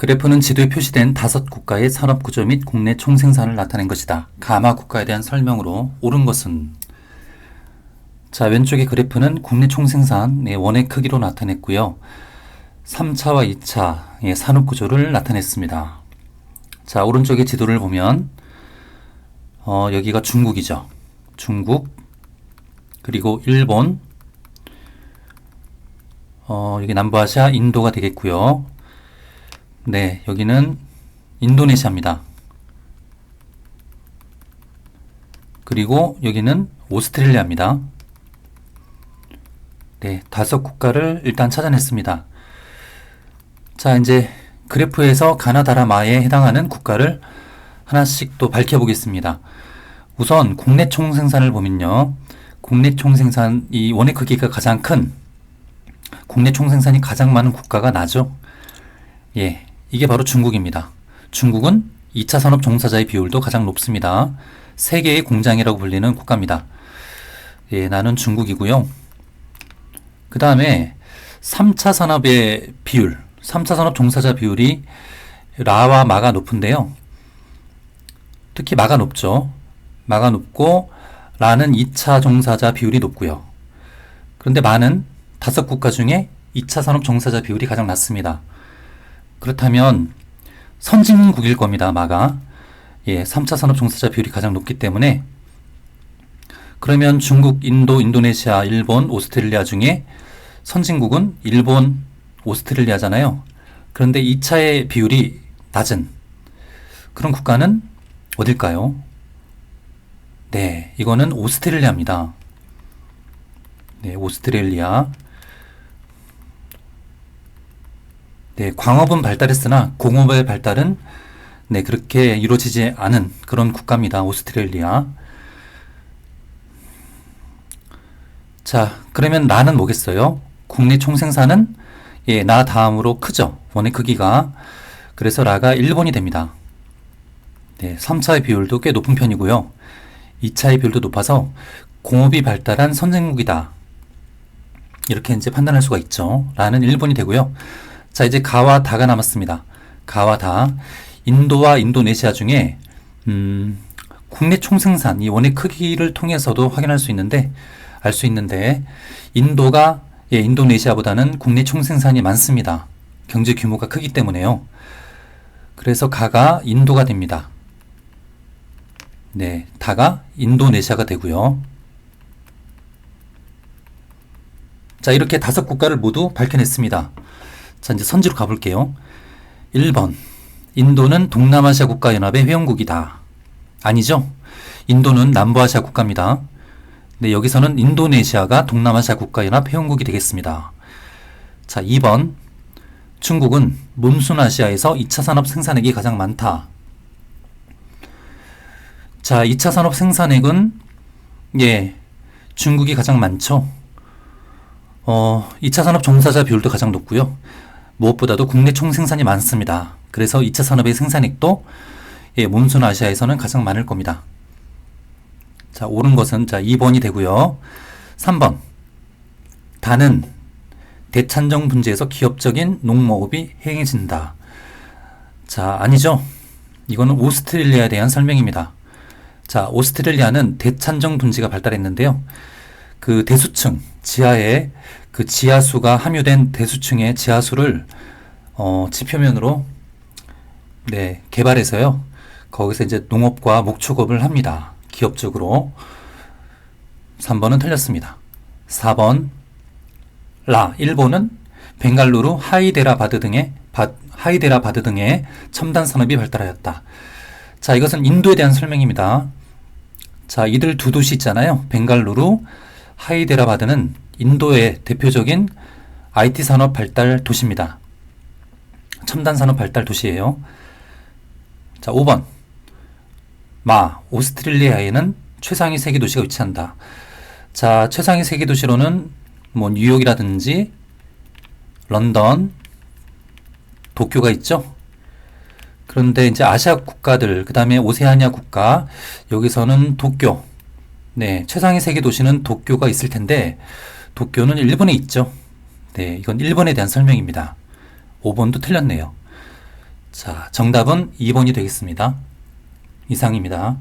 그래프는 지도에 표시된 5국가의 산업구조 및 국내 총생산을 나타낸 것이다. 가마 국가에 대한 설명으로 옳은 것은 자, 왼쪽의 그래프는 국내 총생산의 원의 크기로 나타냈고요. 3차와 2차의 산업구조를 나타냈습니다. 자, 오른쪽의 지도를 보면 여기가 중국이죠. 중국, 그리고 일본, 여기 남부아시아, 인도가 되겠고요. 네, 여기는 인도네시아입니다. 그리고 여기는 오스트레일리아입니다. 네, 5국가를 일단 찾아냈습니다. 자, 이제 그래프에서 가나다라마에 해당하는 국가를 하나씩 또 밝혀보겠습니다. 우선 국내 총생산을 보면요. 국내 총생산, 이 원의 크기가 가장 큰 국내 총생산이 가장 많은 국가가 나죠. 예, 이게 바로 중국입니다. 중국은 2차 산업 종사자의 비율도 가장 높습니다. 세계의 공장이라고 불리는 국가입니다. 예, 나는 중국이고요. 그 다음에 3차 산업의 비율, 3차 산업 종사자 비율이 라와 마가 높은데요. 특히 마가 높죠. 마가 높고 라는 2차 종사자 비율이 높고요. 그런데 마는 5국가 중에 2차 산업 종사자 비율이 가장 낮습니다. 그렇다면 선진국일 겁니다. 마가. 예, 3차 산업 종사자 비율이 가장 높기 때문에 그러면 중국, 인도, 인도네시아, 일본, 오스트레일리아 중에 선진국은 일본, 오스트레일리아잖아요. 그런데 2차의 비율이 낮은 그런 국가는 어딜까요? 네, 이거는 오스트레일리아입니다. 네, 오스트레일리아. 네, 광업은 발달했으나 공업의 발달은 네, 그렇게 이루어지지 않은 그런 국가입니다. 오스트레일리아. 자, 그러면 나는 뭐겠어요? 국내 총생산은 예, 나 다음으로 크죠. 원의 크기가. 그래서 라가 일본이 됩니다. 네, 3차의 비율도 꽤 높은 편이고요. 2차의 비율도 높아서 공업이 발달한 선진국이다. 이렇게 이제 판단할 수가 있죠. 라는 일본이 되고요. 자, 이제 가와 다가 남았습니다. 가와 다. 인도와 인도네시아 중에 국내 총생산, 이 원의 크기를 통해서도 확인할 수 있는데, 알 수 있는데 인도가 예, 인도네시아보다는 국내 총생산이 많습니다. 경제 규모가 크기 때문에요. 그래서 가가 인도가 됩니다. 네, 다가 인도네시아가 되고요. 자, 이렇게 5국가를 모두 밝혀냈습니다. 자, 이제 선지로 가볼게요. 1번. 인도는 동남아시아 국가연합의 회원국이다. 아니죠? 인도는 남부아시아 국가입니다. 네, 여기서는 인도네시아가 동남아시아 국가연합 회원국이 되겠습니다. 자, 2번. 중국은 몬순아시아에서 2차 산업 생산액이 가장 많다. 자, 2차 산업 생산액은 예, 중국이 가장 많죠. 2차 산업 종사자 비율도 가장 높고요. 무엇보다도 국내 총생산이 많습니다. 그래서 2차 산업의 생산액도 예, 몬순아시아에서는 가장 많을 겁니다. 자, 옳은 것은 자 2번이 되고요. 3번. 다는 대찬정 분지에서 기업적인 농목업이 행해진다. 자, 아니죠. 이거는 오스트레일리아에 대한 설명입니다. 자, 오스트레일리아는 대찬정 분지가 발달했는데요. 그 대수층, 지하에 그 지하수가 함유된 대수층의 지하수를 지표면으로 네, 개발해서요. 거기서 이제 농업과 목축업을 합니다. 기업적으로. 3번은 틀렸습니다. 4번 라. 일본은 벵갈루루, 하이데라바드 등의 첨단 산업이 발달하였다. 자, 이것은 인도에 대한 설명입니다. 자, 이들 두 도시 있잖아요. 벵갈루루, 하이데라바드는 인도의 대표적인 IT 산업 발달 도시입니다. 첨단 산업 발달 도시예요. 자, 5번. 오스트레일리아에는 최상위 세계 도시가 위치한다. 자, 최상위 세계 도시로는 뭐 뉴욕이라든지 런던, 도쿄가 있죠. 그런데 이제 아시아 국가들, 그 다음에 오세아니아 국가, 여기서는 도쿄, 네, 최상위 세계 도시는 도쿄가 있을 텐데 도쿄는 일본에 있죠. 네, 이건 일본에 대한 설명입니다. 5번도 틀렸네요. 자, 정답은 2번이 되겠습니다. 이상입니다.